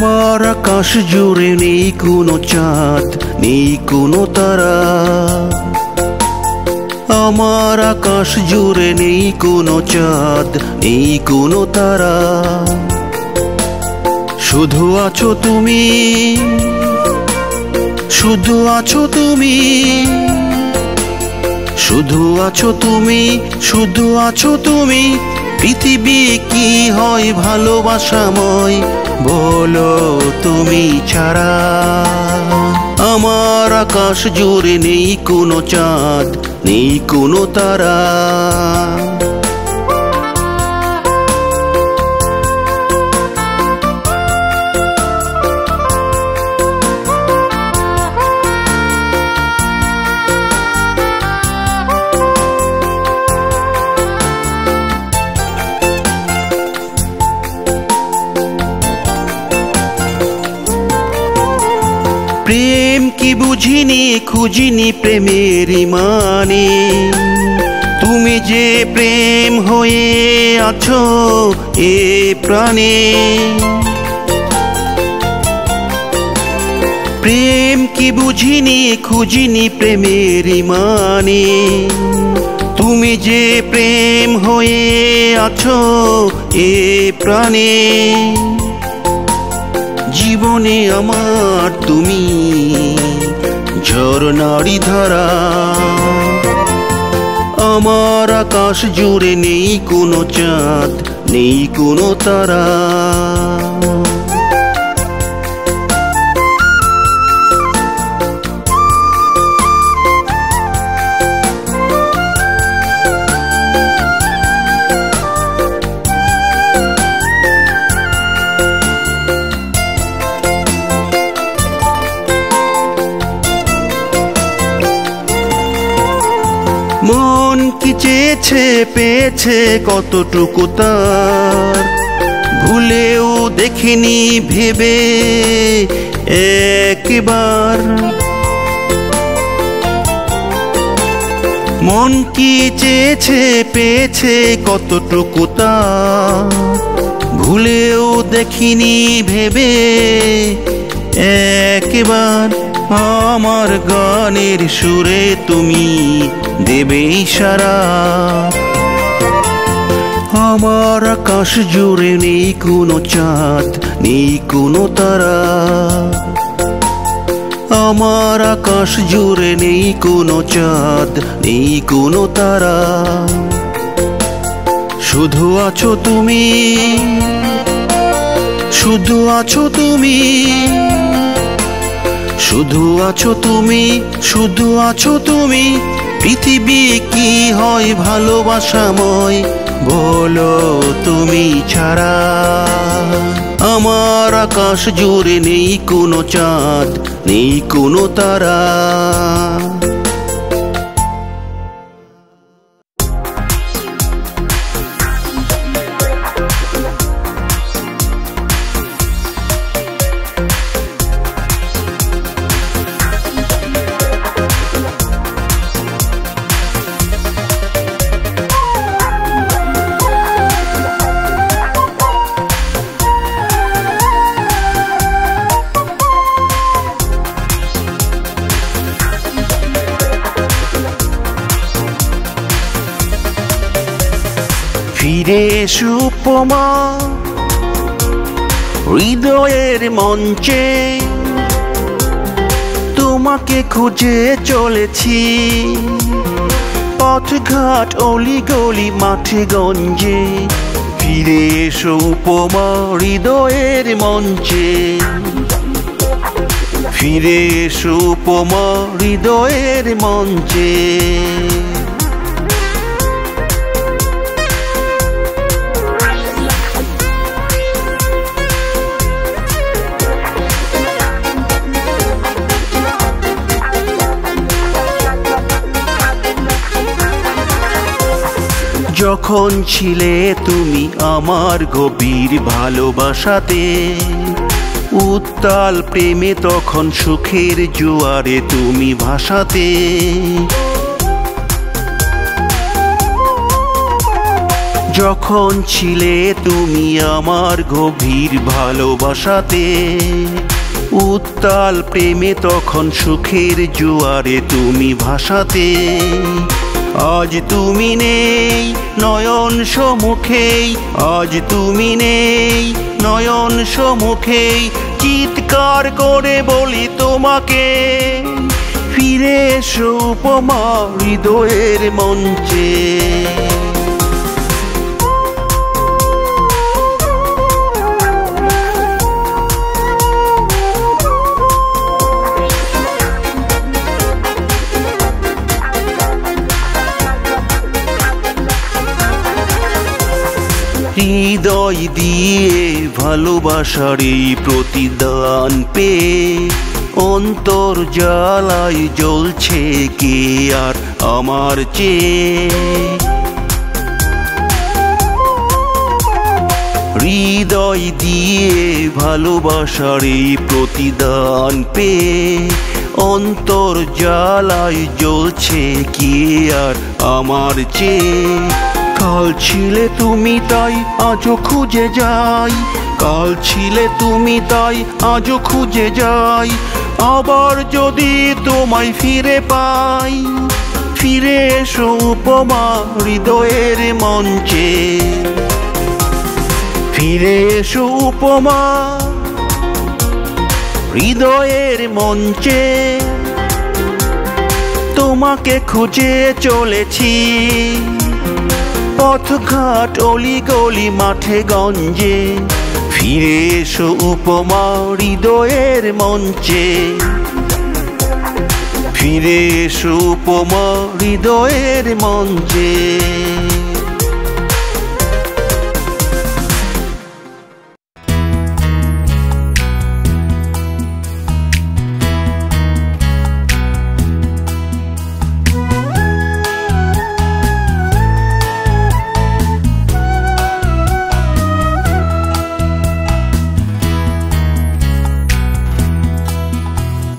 আমার আকাশ জুড়ে নেই কোনো চাঁদ, নেই কোনো তারা। আমার আকাশ জুড়ে নেই কোনো চাঁদ, নেই কোনো তারা। শুধু আছো তুমি, শুধু আছো তুমি, শুধু আছো তুমি, শুধু আছো তুমি। পৃথিবী কি হয় ভালোবাসাময়, বলো তুমি ছাড়া। আমার আকাশ জুড়ে নেই কোনো চাঁদ, নেই কোনো তারা। প্রেম কি বুঝিনি, খুঁজিনি প্রেমের মানে। তুমি যে প্রেম হয়ে আছো এ প্রাণে। প্রেম কি বুঝিনি, খুঁজিনি প্রেমের মানে। তুমি যে প্রেম হয়ে আছো এ প্রাণে। জীবনে আমার তুমি ঝরনারি ধারা। আমার আকাশ জুড়ে নেই কোনো চাঁদ, নেই কোনো তারা। মন কি চেয়েছে পেয়েছে কতটুকু তার, ভুলেও দেখিনি ভেবে একবার। মন কি চেয়েছে পেয়েছে কতটুকু তার, ভুলেও দেখিনি ভেবে একবার। আমার গানের সুরে তুমি দেবে ইশারা। আমার আকাশ জুড়ে নেই কোনো চাঁদ, নেই কোনো তারা। আমার আকাশ জুড়ে নেই কোনো চাঁদ, নেই কোনো তারা। শুধু আছো তুমি, শুধু আছো তুমি, শুধু আছো তুমি, শুধু আছো তুমি। পৃথিবী কি হয় ভালোবাসাময়, বলো তুমি ছাড়া। আমার আকাশ জুড়ে নেই কোনো চাঁদ, নেই কোনো তারা। ফিরে এসো উপমা হৃদয়ের মঞ্চে। তোমাকে খুঁজে চলেছি পথঘাট অলিগলি মাঠে গঞ্জে। ফিরে এসো উপমা হৃদয়ের মঞ্চে। ফিরে এসো উপমা হৃদয়ের মঞ্চে। যখন ছিলে তুমি আমার গভীর ভালোবাসাতে, উত্তাল প্রেমে তখন সুখের জোয়ারে তুমি ভাসাতে। যখন ছিলে তুমি আমার গভীর ভালোবাসাতে, উত্তাল প্রেমে তখন সুখের জোয়ারে তুমি ভাসাতে। আজ তুমি নেই নয়ন সম্মুখেই, আজ তুমি নেই নয়ন সম্মুখেই, চিৎকার করে বলি তোমাকে, ফিরে এসো উপমা হৃদয়ের মঞ্চে। হৃদয় দিয়ে ভালোবাসার এই প্রতিদান পেয়ে, অন্তর জ্বালায় জ্বলছে কে আর আমার চেয়ে। হৃদয় দিয়ে ভালোবাসার এই প্রতিদান পেয়ে, অন্তর জ্বালায় জ্বলছে কে আর আমার চেয়ে। কাল ছিলে তুমি তাই আজও খুঁজে যাই, কাল ছিলে তুমি তাই আজও খুঁজে যাই, আবার যদি তোমায় ফিরে পাই, ফিরে এসো উপমা হৃদয়ের মঞ্চে, ফিরে এসো উপমা হৃদয়ের মঞ্চে। তোমাকে খুঁজে চলেছি পথঘাট অলি গলি মাঠে গঞ্জে, ফিরে এসো উপমা হৃদয়ের মঞ্চে, ফিরে এসো উপমা হৃদয়ের মঞ্চে।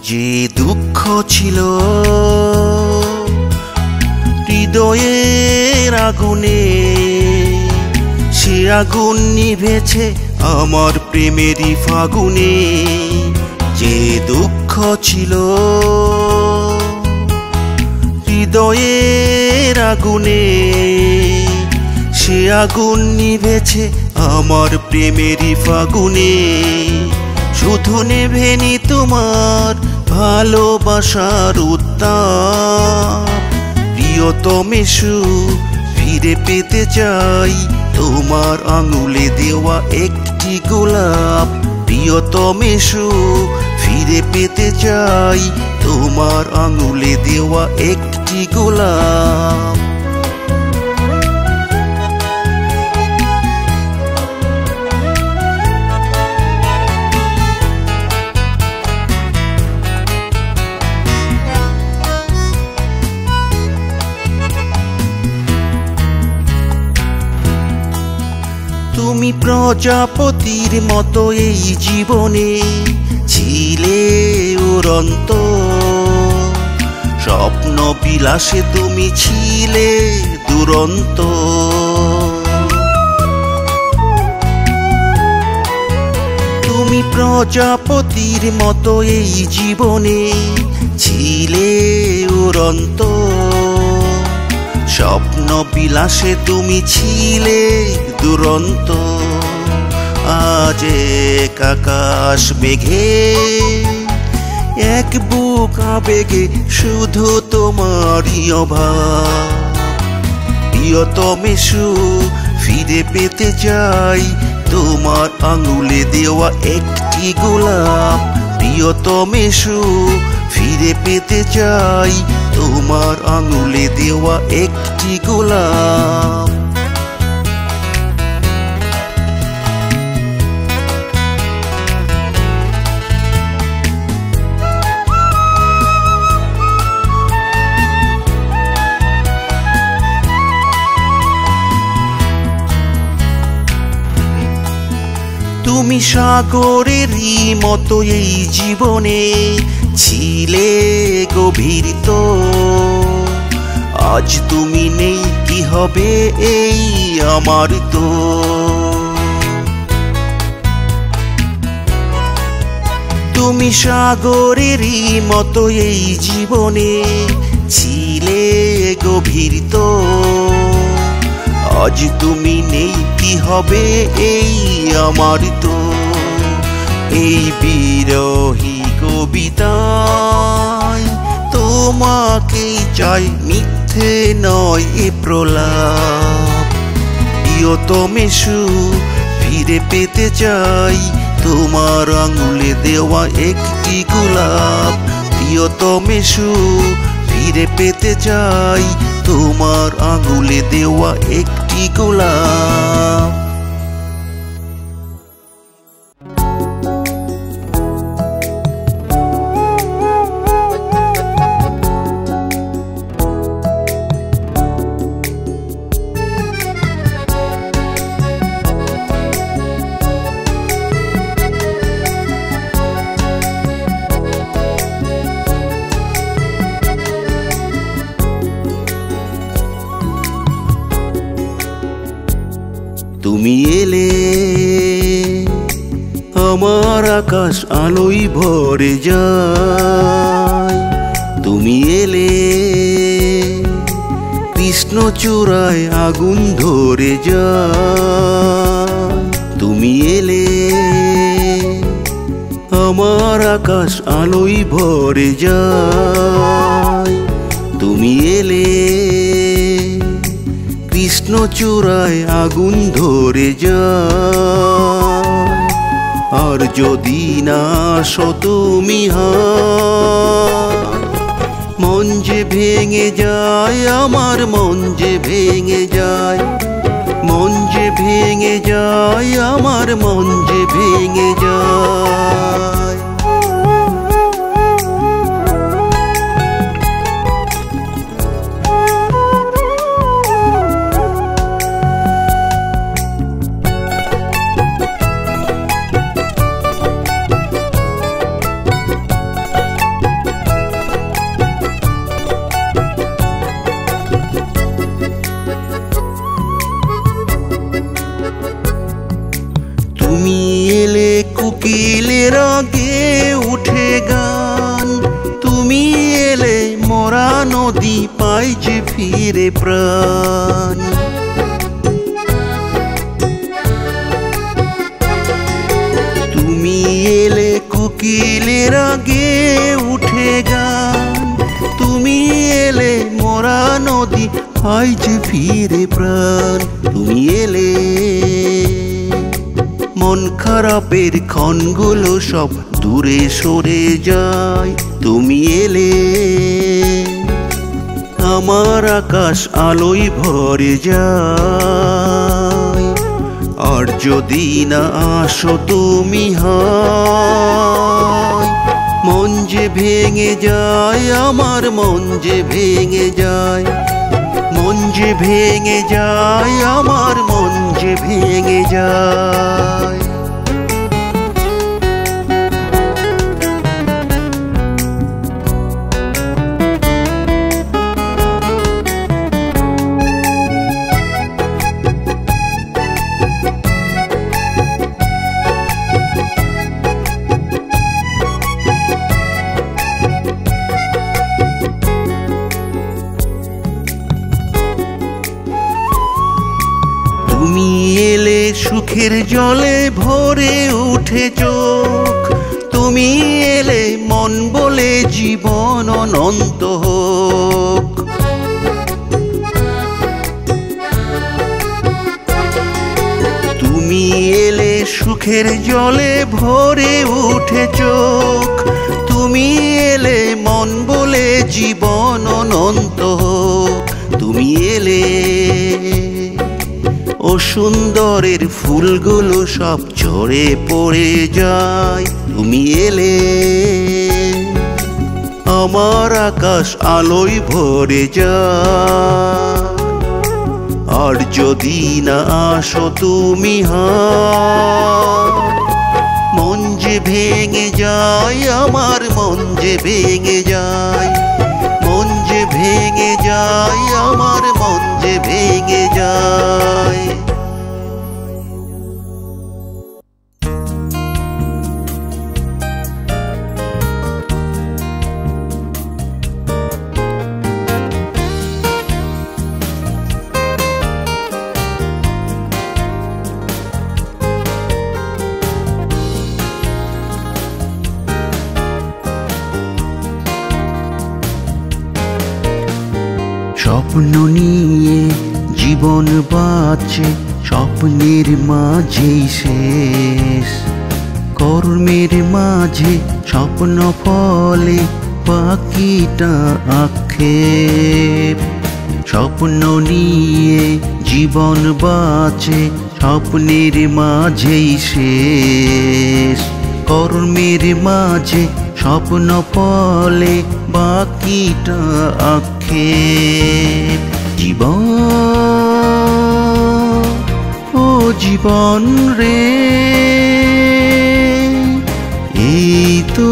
যে দুঃখ ছিল হৃদয়ের আগুনে, সে আগুন নিভেছে আমার প্রেমেরই ফাগুনে। যে দুঃখ ছিল হৃদয়ের আগুনে, সে আগুন নিভেছে আমার প্রেমেরই ফাগুনে। শুধু নেভেনি তোমার ভালোবাসার উত্তাপ, প্রিয়তমে ফিরে পেতে চাই তোমার আঙুলে দেওয়া একটি গোলাপ। প্রিয়তমে ফিরে পেতে চাই তোমার আঙুলে দেওয়া একটি গোলাপ। তুমি প্রজাপতির মতো এই জীবনে ছিলে উড়ন্ত, স্বপ্ন বিলাসে তুমি ছিলে দুরন্ত। তুমি প্রজাপতির মতো এই জীবনে ছিলে উড়ন্ত, স্বপ্ন বিলাসে তুমি ছিলে দুরন্ত। আজ এক আকাশ মেঘে এক বুক আবেগে শুধু তোমারই অভাব। প্রিয়তমে ফিরে পেতে চাই তোমার আঙুলে দেওয়া একটি গোলাপ। প্রিয়তমে ফিরে পেতে চাই তোমার আঙুলে দেওয়া একটি গোলাপ। তুমি সাগরেরই মতো এই জীবনে ছিলে গভীর, তো আজ তুমি নেই কি হবে এই আমার তো। তুমি সাগরেরই মতো এই জীবনে ছিলে গভীর তো। আজ তুমি নেই কি হবে এই আমার তো। এই বিরহী কবিতায় তোমাকেই চাই, মিথ্যে নয় এ প্রলাপ। প্রিয়তমে সুখ ফিরে পেতে চাই, তোমার আঙুলে দেওয়া একটি গোলাপ। প্রিয়তমে সুখ ফিরে পেতে চাই, তোমার আঙুলে দেওয়া একটি গোলাপ। তুমি এলে আমার আকাশ আলোয় ভরে যায়। তুমি এলে কৃষ্ণচূড়ায় আগুন ধরে যায়। তুমি এলে আমার আকাশ আলোয় ভরে যায়। তুমি এলে কৃষ্ণচূড়ায় আগুন ধরে যায়। আর যদি না আসো তুমি মন যে ভেঙে যায়, আমার মন যে ভেঙে যায়। মন যে ভেঙে যায়, আমার মন যে ভেঙে যায়। তুমি এলে কোকিলের আগে উঠে গান। তুমি এলে মরা নদী পাই যে ফিরে প্রাণ। তুমি এলে কোকিলের আগে উঠে গান। তুমি এলে মরা নদী পাই যে ফিরে প্রাণ। তুমি এলে মন খারাপের ক্ষণগুলো সব দূরে সরে যায়। তুমি এলে আমার আকাশ আলোয় ভরে যায়। আর যদি না আসো তুমি মন যে ভেঙে যায়, আমার মন যে ভেঙে যায়। মন যে ভেঙে যায়, আমার মন যে ভেঙে যায়। তুমি এলে সুখের জলে ভরে উঠে চোখ। তুমি এলে মন বলে জীবন অনন্ত হোক। তুমি এলে সুখের জলে ভরে উঠে চোখ। তুমি এলে মন বলে জীবন অনন্ত হোক। তুমি এলে ও সুন্দরের ফুলগুলো সব ঝরে পড়ে যায়। তুমি এলে আমার আকাশ আলোয় ভরে যায়। আর যদি না আসো তুমি মন যে ভেঙে যায়, আমার মন যে ভেঙে যায়। মন যে ভেঙে যায়, আমার মন যে ভেঙে যায়। স্বপ্ন নিয়ে জীবন বাঁচে, স্বপ্নের মাঝেই শেষ। কর্মের মাঝে স্বপ্ন ফলে, বাকিটা আক্ষেপ। স্বপ্ন নিয়ে জীবন বাঁচে, স্বপ্নের মাঝেই শেষ। কর্মের মাঝে স্বপ্ন ফলে, বাকিটা আক্ষেপ। জীবন ও জীবন রে, এই তো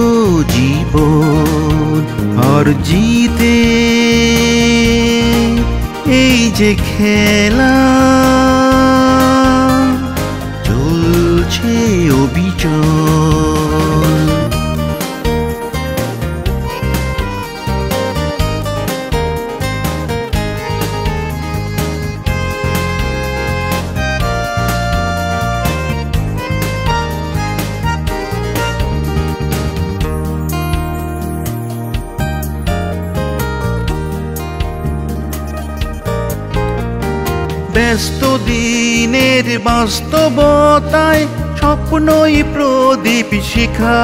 জীবন। আর জিতে এই যে খেলা, চলছে অবিচল। ব্যস্ত দিনের বাস্তবতায় স্বপ্নই প্রদীপ শিখা।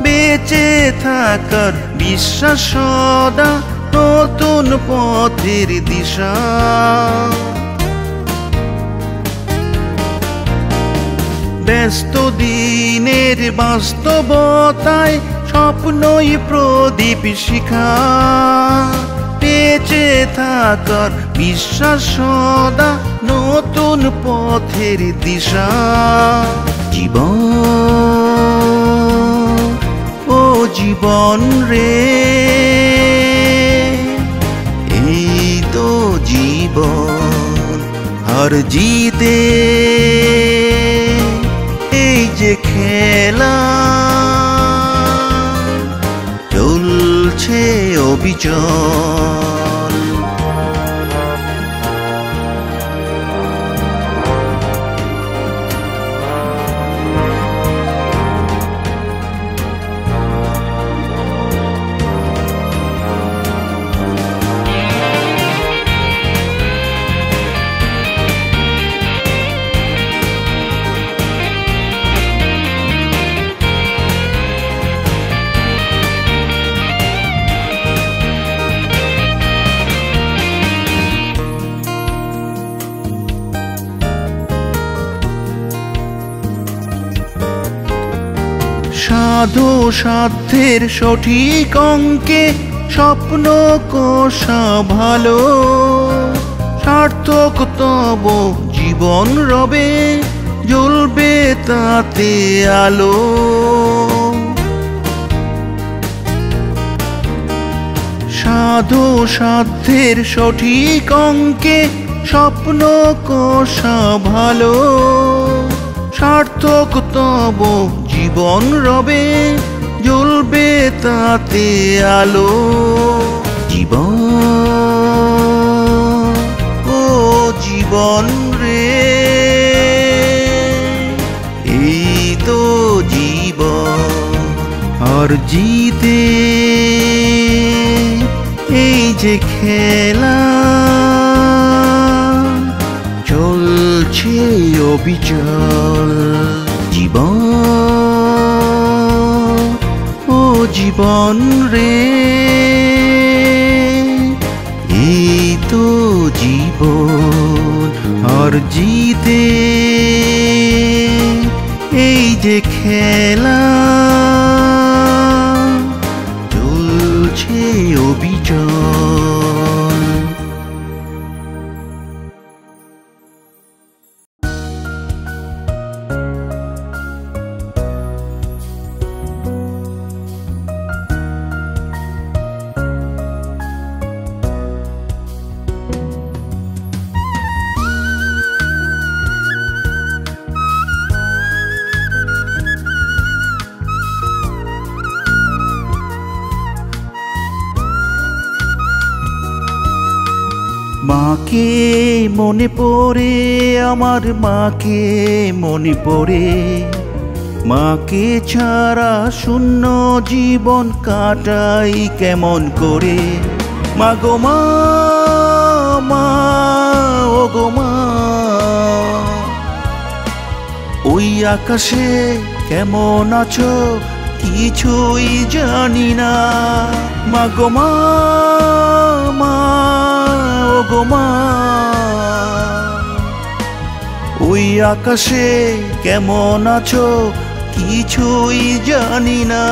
বেঁচে থাকার বিশ্বাস সদা, নতুন পথের দিশা। ব্যস্ত দিনের বাস্তবতায় স্বপ্নই প্রদীপ শিখা। বেঁচে থাকার বিশ্বাস সদা, নতুন পথের দিশা। জীবন ও জীবন রে, এই তো জীবন। আর জিতে এই যে খেলা, চলছে অবিচল। সাধু সাধ্যের সঠিক অঙ্কে স্বপ্ন কষা ভালো। সার্থক তব জীবন রবে, জ্বলবে তাতে আলো। সাধু সাধ্যের সঠিক অঙ্কে স্বপ্ন কষা ভালো। সার্থক তব জীবন রবে, জ্বলবে তাতে আলো। জীবন ও জীবন রে, এই তো জীবন। আর জিতে এই যে খেলা, চলছে অবিচল। জীবন ও জীবন রে, এই তো জীবন। আর জিতে এই যে খেলা, চলছে অবিচল। মাকে মনে পড়ে, আমার মাকে মনে পড়ে। মাকে ছাড়া শূন্য জীবন কাটাই কেমন করে। মাগো মা, মা ও গো মা, ওই আকাশে কেমন আছো কিছুই জানি না। মাগো মা, মা ও গো মা, ওই আকাশে কেমন আছো কিছুই জানি না।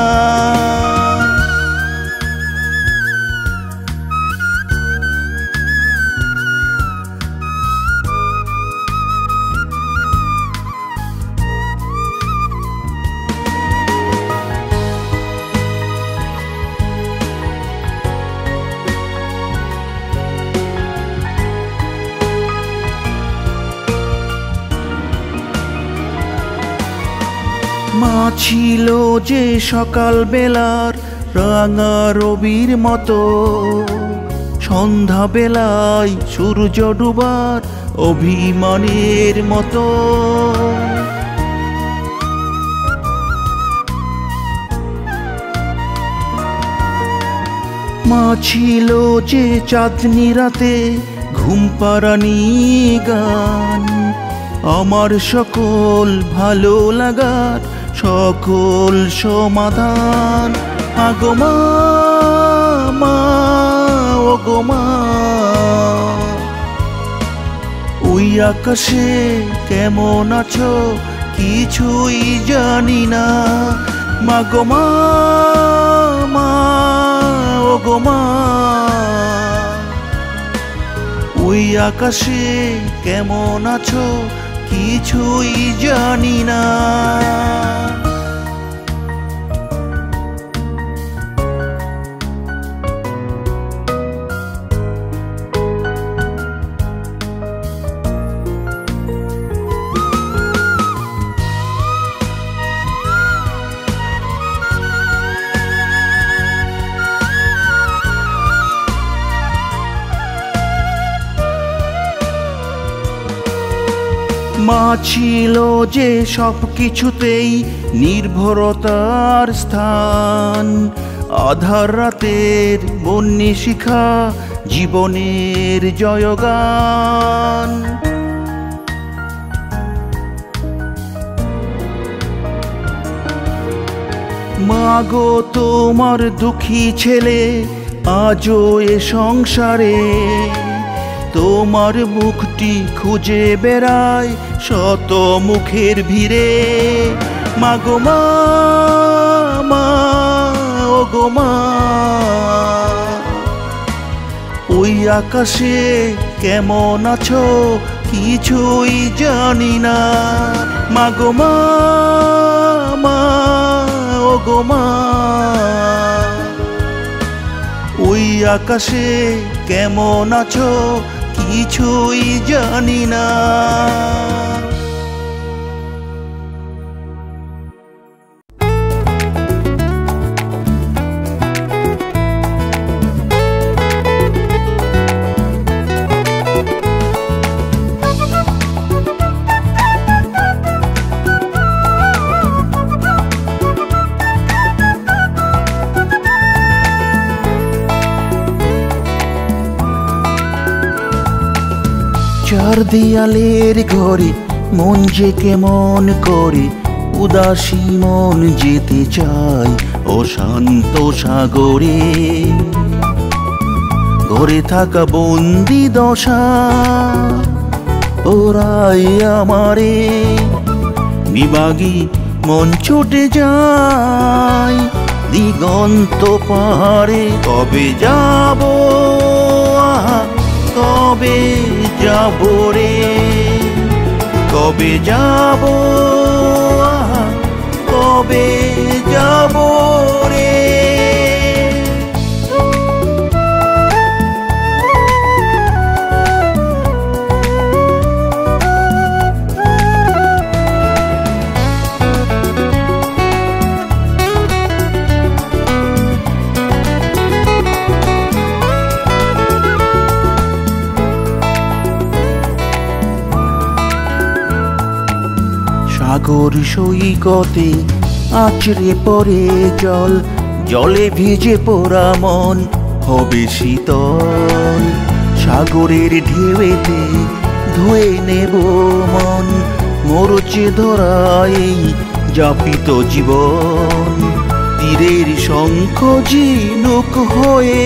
মা ছিল যে সকাল বেলার রাঙা রবির মতো, সন্ধ্যা বেলায় সূর্য ডুবার অভিমানের মতো। মা ছিল যে চাঁদনি রাতে ঘুম পাড়ানি গান, আমার সকল ভালো লাগার সকল সমাধান। আগো মা, মা ও গো মা, ওই আকাশে কেমন আছো কিছুই জানি না। মাগো মা, মা ও গো মা, ওই আকাশে কেমন আছো কিছুই জানি না। মা ছিল যে সব কিছুতেই নির্ভরতার স্থান, আধার রাতের বন্যি শিখা জীবনের জয়গান। মা গো তোমার দুঃখী ছেলে আজও এ সংসারে, তোমার মুখটি খুঁজে বেড়ায় শত মুখের ভিড়ে। মাগো মা, মা ও গো মা, ওই আকাশে কেমন আছো কিছুই জানি না। মাগো মা, মা ও গো মা, ওই আকাশে কেমন আছো কিছুই জানি না। চার দেয়ালের ঘরে মন যে কেমন করে, উদাসী মন যেতে চায় অশান্ত সাগরে। ঘরে থাকা বন্দি দশা ওরাই আমারে, বিভাগী মন ছুটে যায় দিগন্ত পাহাড়ে। কবে যাব, কবে যাব রে, কবে যাব, কবে যাব রে। সাগর সৈকতে আছড়ে পড়ে জল, জলে ভিজে পোড়া মন হবে শীতল। সাগরের ঢেউতে ধুয়ে নেব মন, মরচে ধরা এই যাপিত জীবন। তীরের শঙ্খ ঝিনুক হয়ে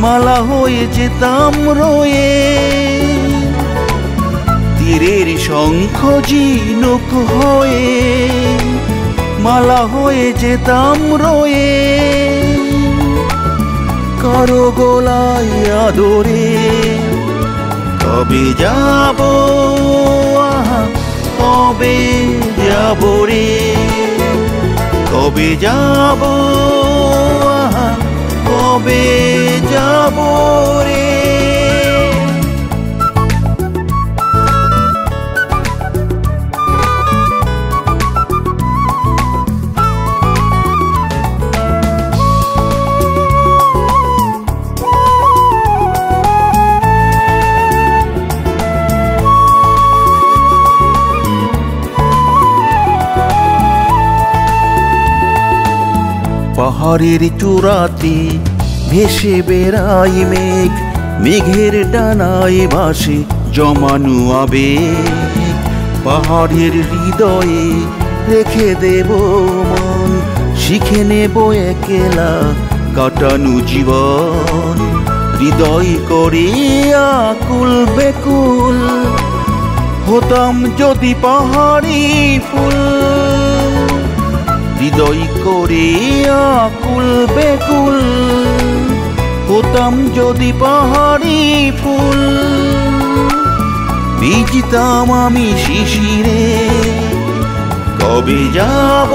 মালা হয়ে যেতাম রয়ে, তীরের শঙ্খ ঝিনুক হয়ে মালা হয়ে যেতাম রয়ে। কারো গলায় আদরে কবে যাব, কবে যাব রে, কবে যাব, কবে যাব রে। পাহাড়ের চূড়াতে ভেসে বেড়াই মেঘ, মেঘের ডানায় ভাসে জমানো আবেগ। পাহাড়ের হৃদয়ে রেখে দেব মন, শিখে নেব একলা কাটানো জীবন। হৃদয় করে আকুল বেকুল হতাম যদি পাহাড়ি ফুল, হৃদয় করে আকুল বেকুল হতাম যদি পাহাড়ি ফুল। ভিজতাম আমি শিশিরে, কবে যাব,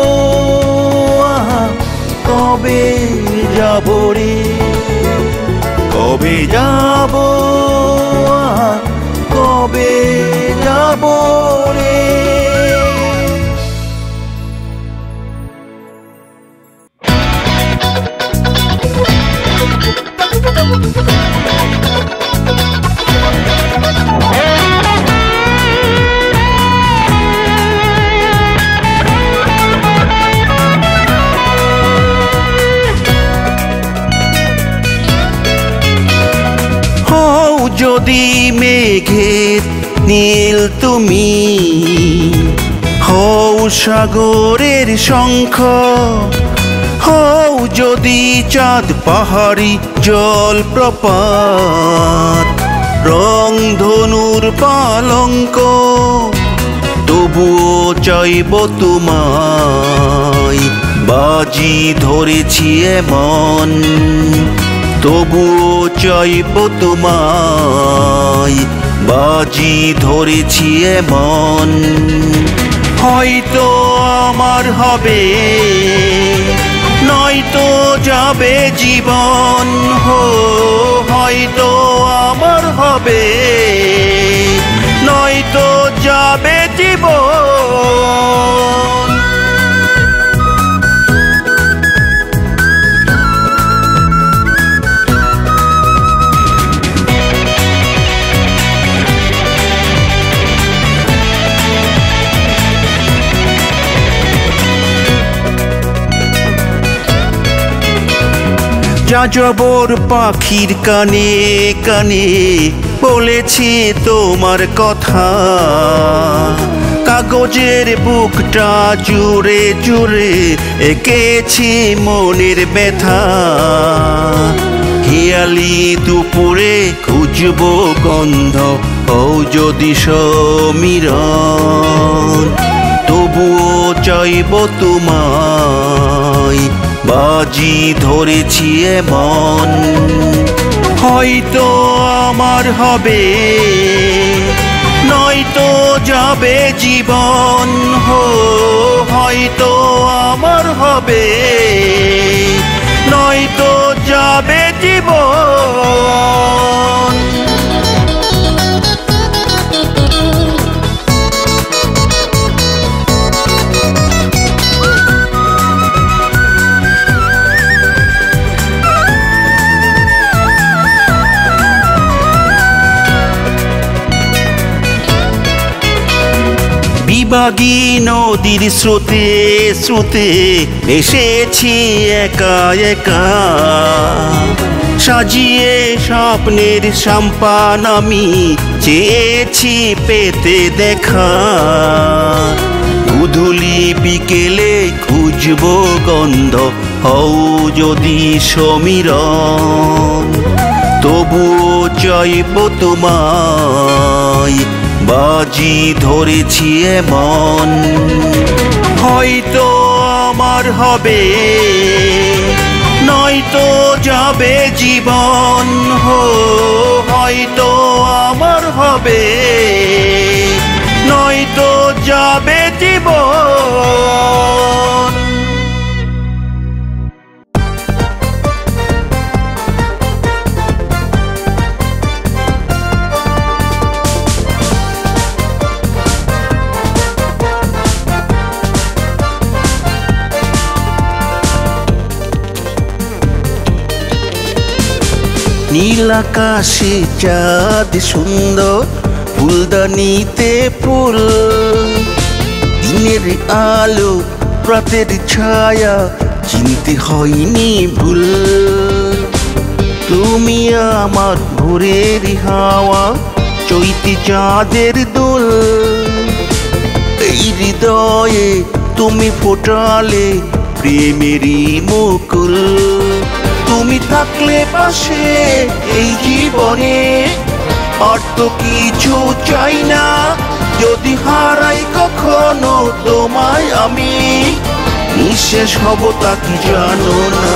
কবে যাব রে, কবে যাব, কবে যাব রে। যদি মেঘের নীল তুমি হও সাগরের শঙ্খ, হও যদি চাঁদ পাহাড়ি জল প্রপাত রং ধনুর পালঙ্ক, তবুও চাইব তোমায় বাজি ধরেছি এমন, তবুও চাইব তোমায় বাজি ধরেছি এমন। হয়তো আমার হবে নয়তো যাবে জীবন, হয়তো আমার হবে নয়তো যাবে জীবন। যাযাবর পাখির কানে কানে বলেছি তোমার কথা, কাগজের বুকটা জুড়ে জুড়ে এঁকেছি মনের ব্যথা। হিয়ালি দুপুরে খুঁজবো গন্ধ ও যদি সমীরণ, তবুও চাইব তোমায় বাজি ধরেছি এমন। হয়তো আমার হবে নয়তো যাবে জীবন, হয়তো আমার হবে নয়তো যাবে জীবন। বিভাগী নদীর স্রোতে স্রোতে এসেছি একা একা, সাজিয়ে স্বপ্নের সাম্পান আমি চেয়েছি পেতে দেখা। ধুধুলি বিকেলে খুঁজবো গন্ধ, হও যদি সমীরণ, তবুও চাইব তোমায়, বাজি ধরেছি এমন। হয়তো আমার হবে, নয়তো যাবে জীবন, হয়তো আমার হবে, নয়তো যাবে জীবন। নীল আকাশে চাঁদ সুন্দর, ফুলদানিতে ফুল, দিনের আলো রাতের ছায়া, চিনতে হয়নি ভুল। তুমি আমার ভোরের হাওয়া, চৈতি চাঁদের দোল, এই হৃদয়ে তুমি ফোটালে প্রেমেরই মুকুল। তুমি থাকলে পাশে এই জীবনে, আর তো কিছু চাই না, যদি হারাই কখনো তোমায় আমি, নিঃশেষ হব তা কি জানো না।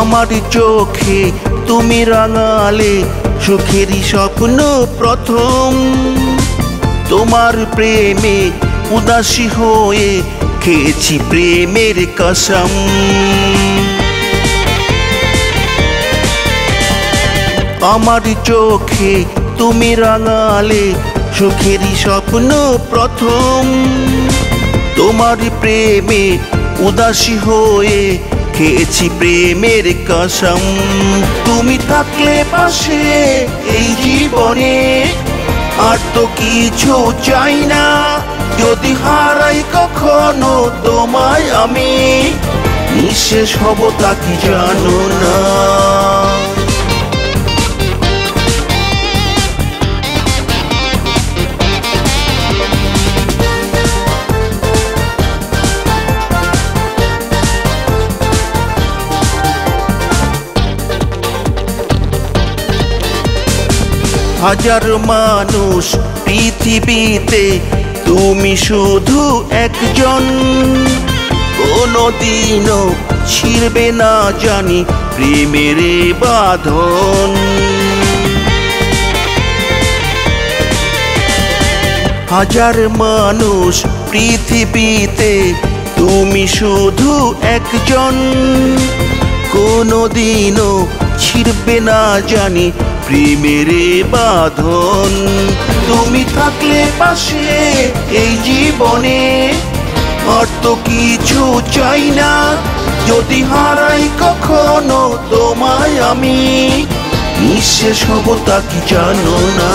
আমার চোখে তুমি রাঙালে সুখেরই স্বপ্ন প্রথম, তোমার প্রেমে উদাসী হয়ে খেয়েছি প্রেমের কসম। আমার চোখে তুমি রাঙালে সুখেরই স্বপ্ন প্রথম, তোমার প্রেমে উদাসী হয়ে খেয়েছি প্রেমের কসম। তুমি থাকলে পাশে এই জীবনে, আর তো কিছু চাই না, যদি হারাই কখনো তোমায় আমি, নিঃশেষ হব তা কি জানো না। হাজার মানুষ পৃথিবীতে, তুমি শুধু একজন, কোনদিনও ছিড়বে না জানি প্রেমের বাঁধন। হাজার মানুষ পৃথিবীতে, তুমি শুধু একজন, কোনদিনও ছিড়বে না জানি প্রেমের বাঁধন। তুমি থাকলে পাশে এই জীবনে, আর তো কিছু চাই না, যদি হারাই কখনো তোমায় আমি, নিঃশেষ হব তা কি জানো না।